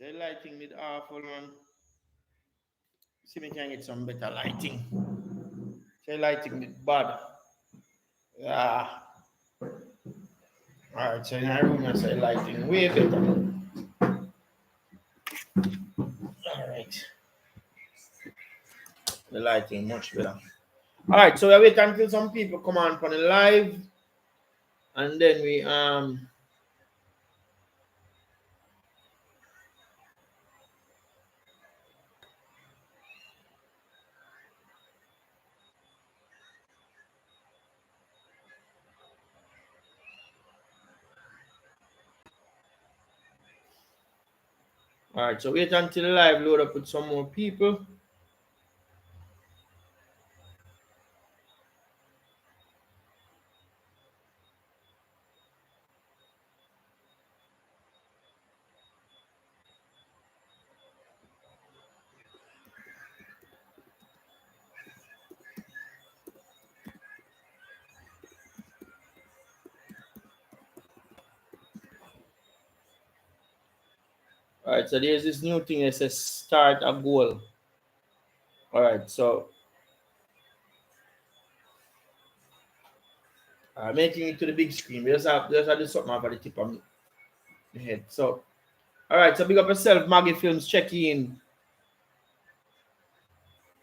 Say lighting with awful man. See me can get some better lighting. Say lighting with bad. Yeah. Alright, so in our room I say lighting way better. Alright. The lighting much better. Alright, so we wait until some people come on for the live and then we alright, so wait until the live load up with some more people. Alright, so there's this new thing that says start a goal. Alright, so making it to the big screen. We just have this something over the tip of the head. So alright, so big up yourself, Maggie Films, check in.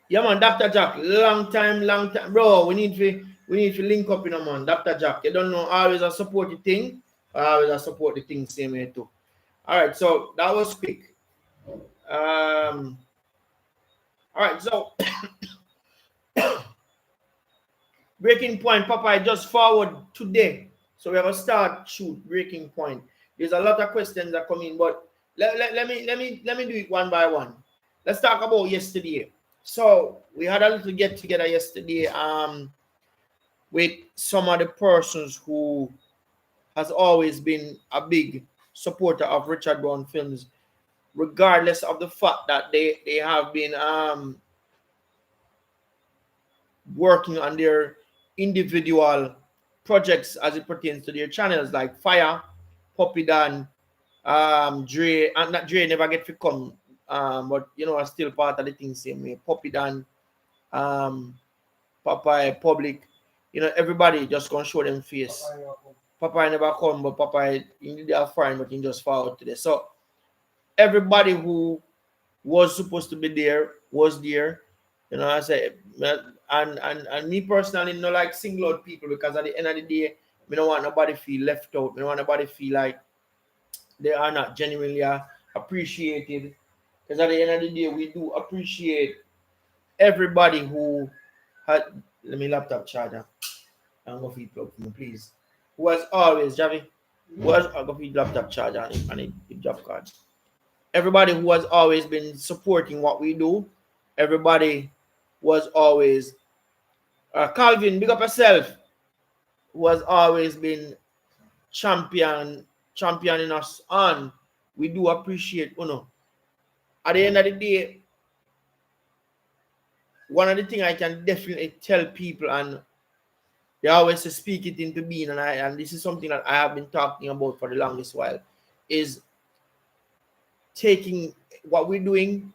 Yeah man, Dr. Jack, long time. Bro, we need to link up, man. Dr. Jack. You don't know, always a support the thing. Always a support the thing same way too. Alright, so that was quick. Alright, so breaking point, Papa, I just forward today. So we have a start shoot breaking point. There's a lot of questions that come in, but let me do it one by one. Let's talk about yesterday. So we had a little get together yesterday with some of the persons who has always been a big supporter of Richard Brown Films, regardless of the fact that they have been working on their individual projects as it pertains to their channels, like Fire, Puppy Dan, Dre, and not Dre never get to come, but you know, are still part of the thing same way. Puppy Dan, Popeye, Public, you know, everybody just gonna show them face. Popeye never come, but Popeye in the fine, but he just fall out today. So everybody who was supposed to be there was there. You know, I say, and me personally, not like single out people, because at the end of the day, we don't want nobody feel left out. We don't want nobody feel like they are not genuinely appreciated. Because at the end of the day, we do appreciate everybody who had. Let me laptop charger. I'm gonna feed plug for me, please. Who has always, Javi, who has I'm gonna feed laptop charger and a job card. Everybody who has always been supporting what we do. Everybody was always Calvin, big up yourself, who has always been championing us on. We do appreciate, you know. At the end of the day, one of the things I can definitely tell people, and they always speak it into being, and this is something that I have been talking about for the longest while, is taking what we're doing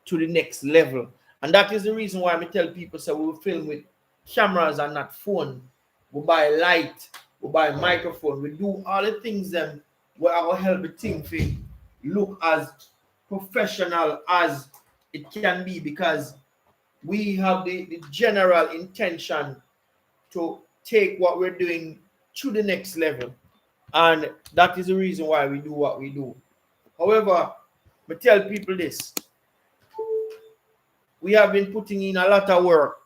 to the next level. And that is the reason why I tell people, so we will film with cameras and not phone. We buy light, we buy microphone, we do all the things them where I will help the thing to look as professional as it can be, because we have the general intention to take what we're doing to the next level. And that is the reason why we do what we do. However, I tell people this. We have been putting in a lot of work,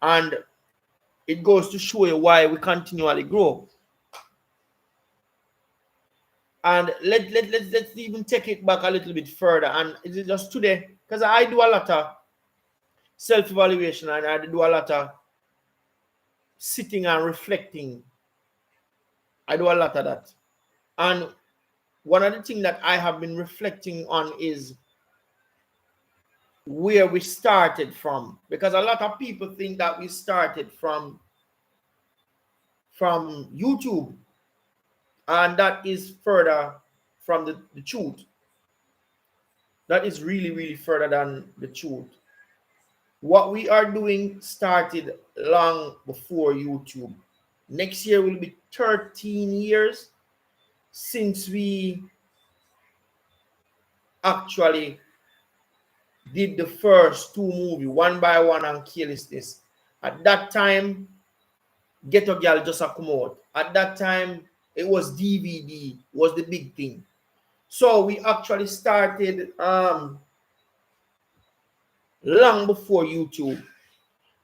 and it goes to show you why we continually grow. And let's even take it back a little bit further. And is it just today? Because I do a lot of self-evaluation, and I do a lot of sitting and reflecting. I do a lot of that. And one of the things that I have been reflecting on is where we started from, because a lot of people think that we started from YouTube, and that is further from the truth. That is really, really further than the truth. What we are doing started long before YouTube. Next year will be 13 years since we actually did the first two movies, One by One and Carelessness. At that time, Ghetto Girl just come out. At that time, it was DVD, was the big thing. So we actually started long before YouTube.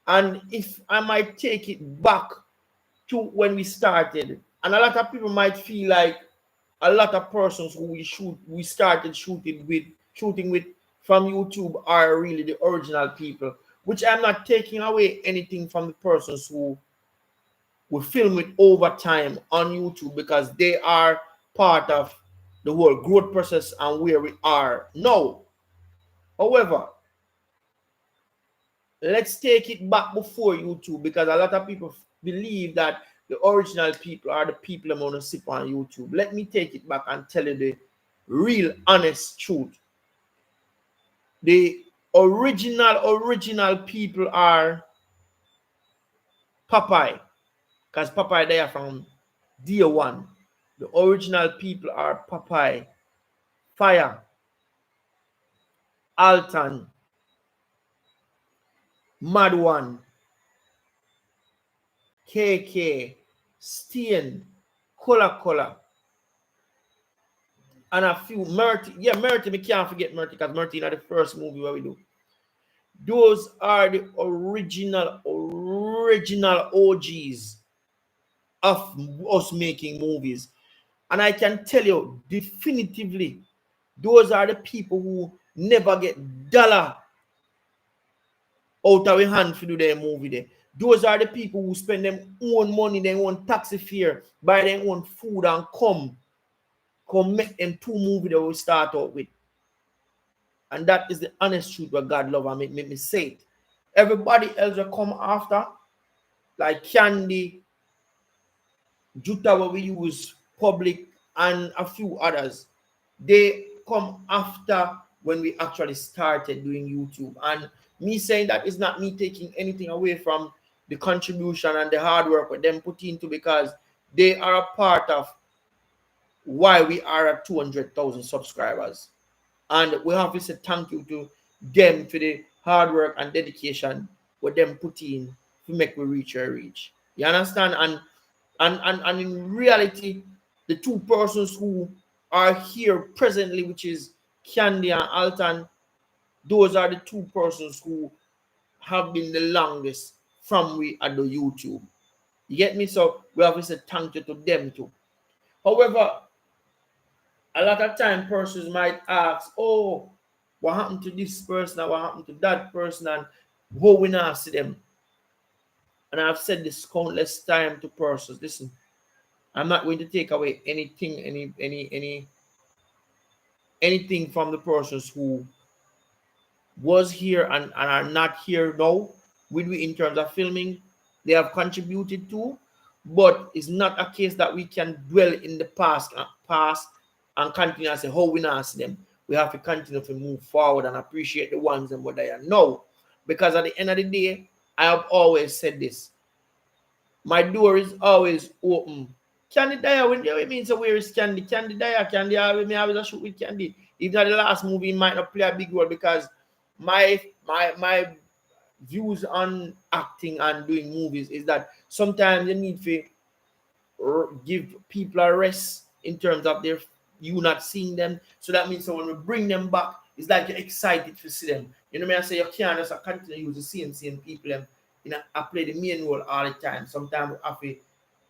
And if I might take it back to when we started, and a lot of people might feel like a lot of persons who we started shooting with from YouTube are really the original people, which I'm not taking away anything from the persons who we film it over time on YouTube, because they are part of the whole growth process and where we are now. However, let's take it back before YouTube, because a lot of people believe that the original people are the people I'm gonna sip on YouTube. Let me take it back and tell you the real honest truth. The original people are Popeye, because Popeye they are from day one. The original people are Popeye, Fire, Alton, Mad One, KK, Steen, Cola, and a few Murty. Yeah, Murty, we can't forget Murty, because Murty is the first movie where we do. Those are the original OGs of us making movies. And I can tell you definitively, those are the people who never get dollar out of a hand to do their movie there. Those are the people who spend their own money, their own taxi fare, buy their own food and come make them two movies that we start out with. And that is the honest truth where God love and make me say it. Everybody else will come after, like Candy, Juta, where we use Public, and a few others. They come after when we actually started doing YouTube. And me saying that is not me taking anything away from the contribution and the hard work with them put into, because they are a part of why we are at 200,000 subscribers. And we have to say thank you to them for the hard work and dedication with them put in to make we reach our reach. You understand? And in reality, the two persons who are here presently, which is Candy and Alton, those are the two persons who have been the longest from we at the YouTube. You get me? So we have to say thank you to them too. However, a lot of time persons might ask, oh, what happened to this person and what happened to that person, and how we not see them. And I've said this countless times to persons. Listen, I'm not going to take away anything, anything from the persons who was here and are not here now with we in terms of filming. They have contributed to, but it's not a case that we can dwell in the past and continue and say how we not see them. We have to continue to move forward and appreciate the ones and what they are now. Because at the end of the day, I have always said this. My door is always open. Candy Daya, when you mean, so where is Candy? Candy Daya, Candy, me always a shoot with Candy. Even though the last movie might not play a big role, because my views on acting and doing movies is that sometimes you need to give people a rest in terms of you not seeing them. So that means, so when we bring them back, it's like you're excited to see them. You know what I say? You can't just continue to use the same people. I play the main role all the time. Sometimes we have to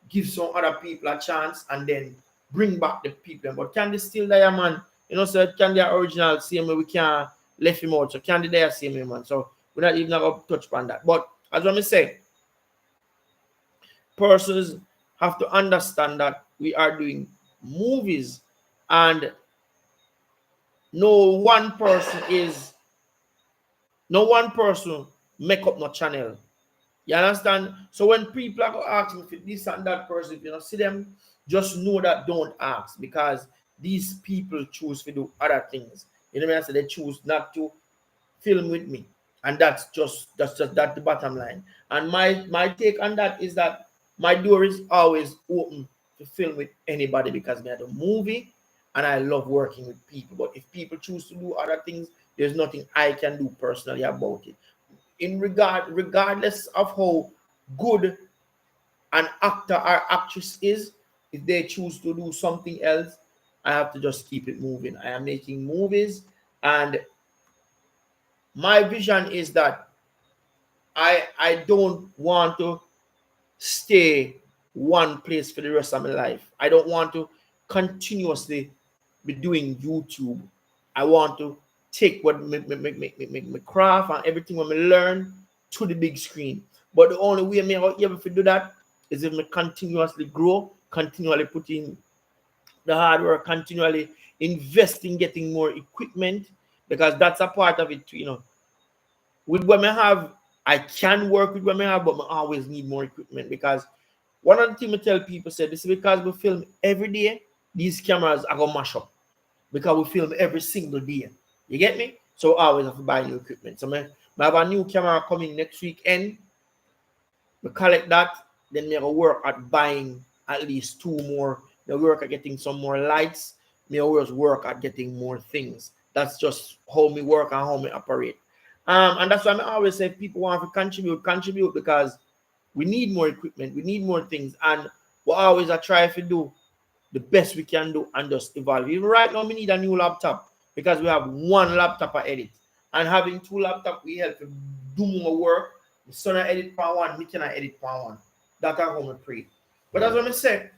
give some other people a chance and then bring back the people. But Candy still there, man. You know, so Candy original, same way we can't left him out. So Candy there, same way, man. So we're not even going to touch upon that. But as I say, persons have to understand that we are doing movies, and no one person make up no channel. You understand? So when people are asking for this and that person, if you don't see them, just know that don't ask, because these people choose to do other things. You know what I mean? So they choose not to film with me. And that's just that the bottom line. And my take on that is that my door is always open to film with anybody because I do a movie and I love working with people. But if people choose to do other things, there's nothing I can do personally about it. Regardless of how good an actor or actress is, if they choose to do something else, I have to just keep it moving. I am making movies, and my vision is that I don't want to stay one place for the rest of my life. I don't want to continuously be doing YouTube. I want to take what my craft and everything when I learn to the big screen. But the only way I will able to do that is if I continuously grow, continually put in the hard work, continually invest in getting more equipment, because that's a part of it too, with what I have, I can work with what I have, but I always need more equipment because one of the things I tell people say this is because we film every day, these cameras are gonna mash up because we film every single day. You get me? So I always have to buy new equipment. So I have a new camera coming next weekend. We collect that, then we gonna work at buying at least two more. We work at getting some more lights. We always work at getting more things. That's just how me work and how me operate. And that's why I always say people want to contribute because we need more equipment, we need more things, and we always I try to do the best we can do and just evolve. Even right now, we need a new laptop because we have one laptop I edit, and having two laptops we help to do more work. The son I edit for one, me can I edit for one. That's how we pray. But as I say,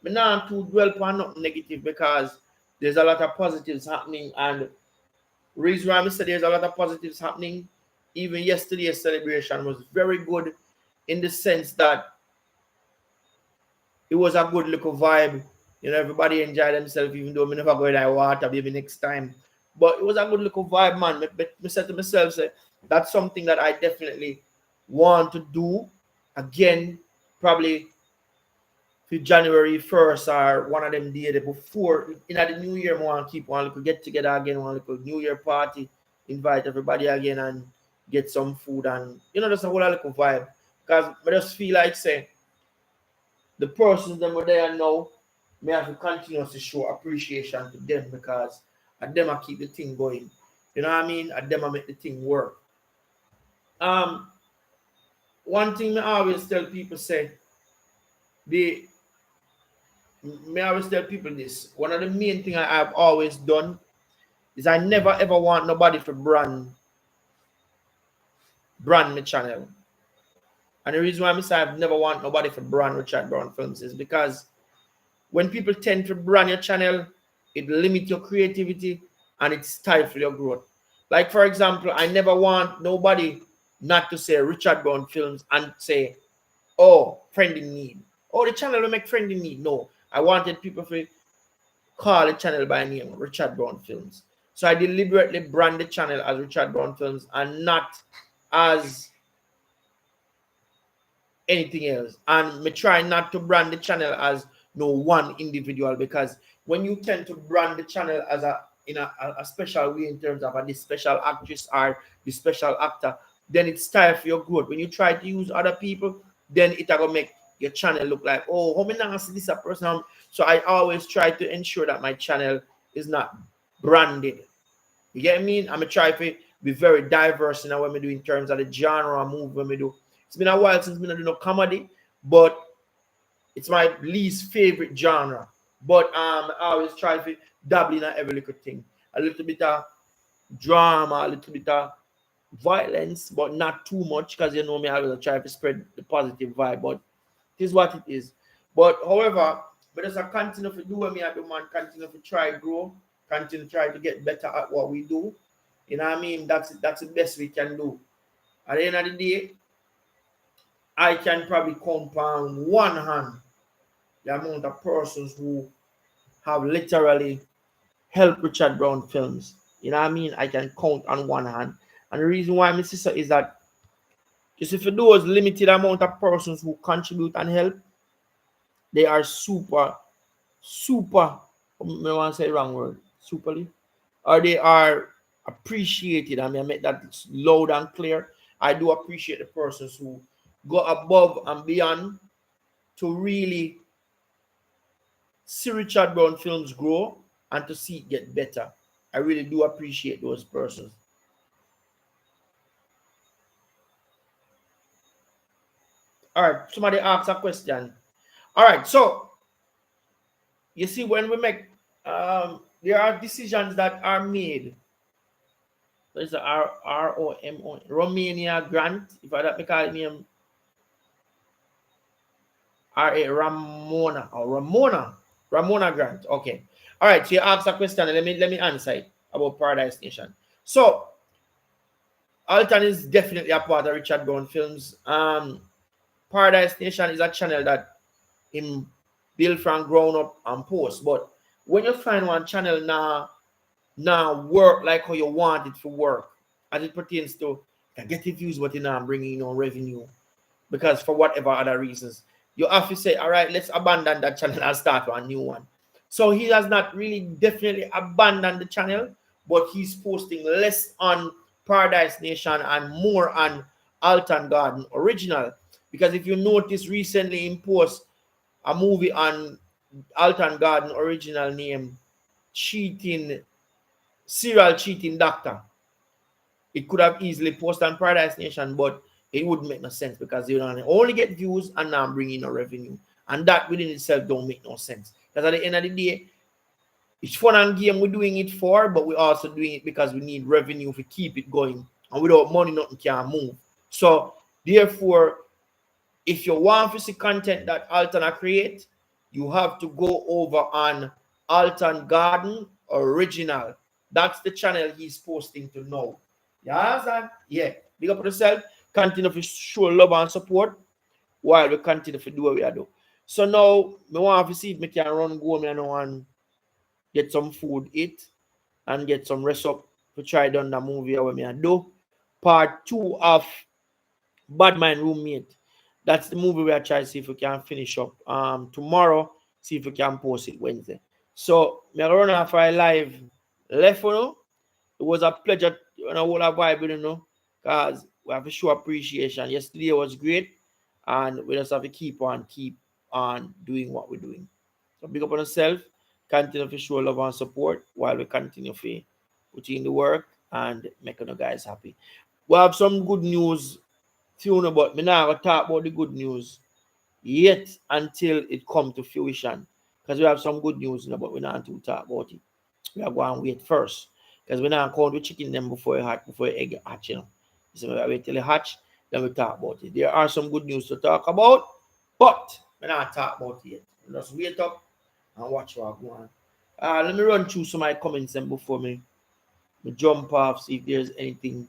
me not too dwell on nothing negative because there's a lot of positives happening, and reason why I say there's a lot of positives happening. Even yesterday's celebration was very good in the sense that it was a good little vibe. Everybody enjoyed themselves, even though we never go in that water, maybe next time. But it was a good little vibe, man. I said to myself, say, that's something that I definitely want to do again, probably for January 1st or one of them days before in the new year. I want to keep one little get together again, one little new year party, invite everybody again and get some food and just a whole little vibe. Because I just feel like say the persons that were there now may have to continuously show appreciation to them because at them I keep the thing going. You know what I mean? At them I make the thing work. One thing I always tell people say the may I always tell people this. One of the main thing I've always done is I never ever want nobody to brand the channel. And the reason why I say I've never want nobody to brand Richard Brown Films is because when people tend to brand your channel, it limits your creativity and it stifles your growth. Like for example, I never want nobody not to say Richard Brown Films and say, oh, friend in need. Oh, the channel will make friend in need. No, I wanted people to call the channel by name, Richard Brown Films. So I deliberately brand the channel as Richard Brown Films and not as anything else. And me try not to brand the channel as no one individual, because when you tend to brand the channel as a special way in terms of this special actress or the special actor, then it's time for your growth. When you try to use other people, then it will make your channel look like, oh, how many see this person? So I always try to ensure that my channel is not branded. You get me? I'm try to be very diverse in what we do in terms of the genre move when we do. It's been a while since we do no comedy, but it's my least favorite genre. But I always try to dabble in every little thing. A little bit of drama, a little bit of violence, but not too much, because me, I always try to spread the positive vibe. But it is what it is. But however, but as I continue to do what me I do, man, continue to try grow, continue to try to get better at what we do. You know what I mean? That's the best we can do. At the end of the day, I can probably count on one hand the amount of persons who have literally helped Richard Brown Films. You know what I mean? I can count on one hand. And the reason why my sister is that just if you those limited amount of persons who contribute and help, they are super, I want to say the wrong word, superly. or they are appreciated. I mean, I make that loud and clear. I do appreciate the persons who go above and beyond to really see Richard Brown Films grow and to see it get better. I really do appreciate those persons. All right, somebody asked a question. All right, so you see, when we make, there are decisions that are made. There's a ROMO, Romania grant, if I don't call it name, Ramona, or Ramona grant. Okay. All right, so you asked a question, and let me answer it about Paradise Nation. So Alton is definitely a part of Richard Brown Films. Paradise Nation is a channel that him build from ground up and post. But when you find one channel now work like how you want it to work, as it pertains to get the views, but you know bringing in revenue, because for whatever other reasons, you have to say, all right, let's abandon that channel and start a new one. So he has not really definitely abandoned the channel, but he's posting less on Paradise Nation and more on Alton Garden Original. Because if you notice, recently he post a movie on Alton Garden Original named Serial Cheating Doctor. It could have easily posted on Paradise Nation, but it wouldn't make no sense because you only get views and now bringing no revenue. And that within itself don't make no sense. Because at the end of the day, it's fun and game we're doing it for, but we're also doing it because we need revenue to keep it going. And without money, nothing can move. So therefore, if you want to see content that Alton create, you have to go over on Alton Garden Original. That's the channel he's posting to now. Yeah, yeah. Big up yourself. Continue to show love and support while we continue to do what we are doing. So now, I want to see if I can run go and get some food, eat, and get some rest up to try done the movie what I do. Part 2 of Bad Mind Roommate. That's the movie we are trying to see if we can finish up tomorrow. See if we can post it Wednesday. So, me run off for a live left for now. It was a pleasure and a whole vibe, because we have to show appreciation. Yesterday was great, and we just have to keep on doing what we're doing. So big up on yourself, continue to show love and support while we continue to put in the work and make you guys happy. We have some good news, but me now gonna talk about the good news yet until it come to fruition. Because we have some good news, but we're not to talk about it. We are going to wait first. Because we're not count the chicken them before egg hatch, So we wait till it hatch, then we talk about it. There are some good news to talk about, but we're not talk about it yet. Just wait up and watch what go on. Let me run through some of my comments then before me jump off, see if there's anything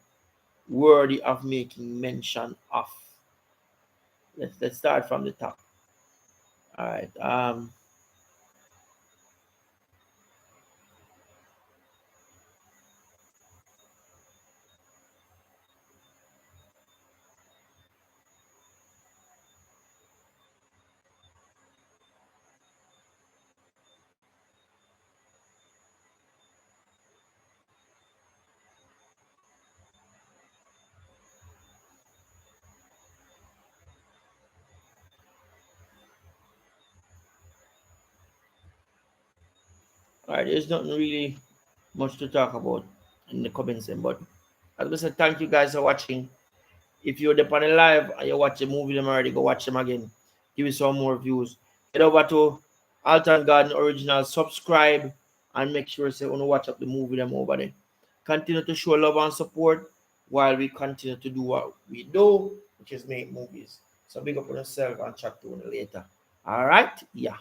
worthy of making mention of. Let's start from the top. All right. All right, there's nothing really much to talk about in the comments, but as I said, thank you guys for watching. If you're up on the live and you watch a movie them already, go watch them again. Give you some more views. Head over to Alton Garden Original, subscribe, and make sure you want to watch up the movie them over there. Continue to show love and support while we continue to do what we do, which is make movies. So big up on yourself and chat to you later. All right? Yeah.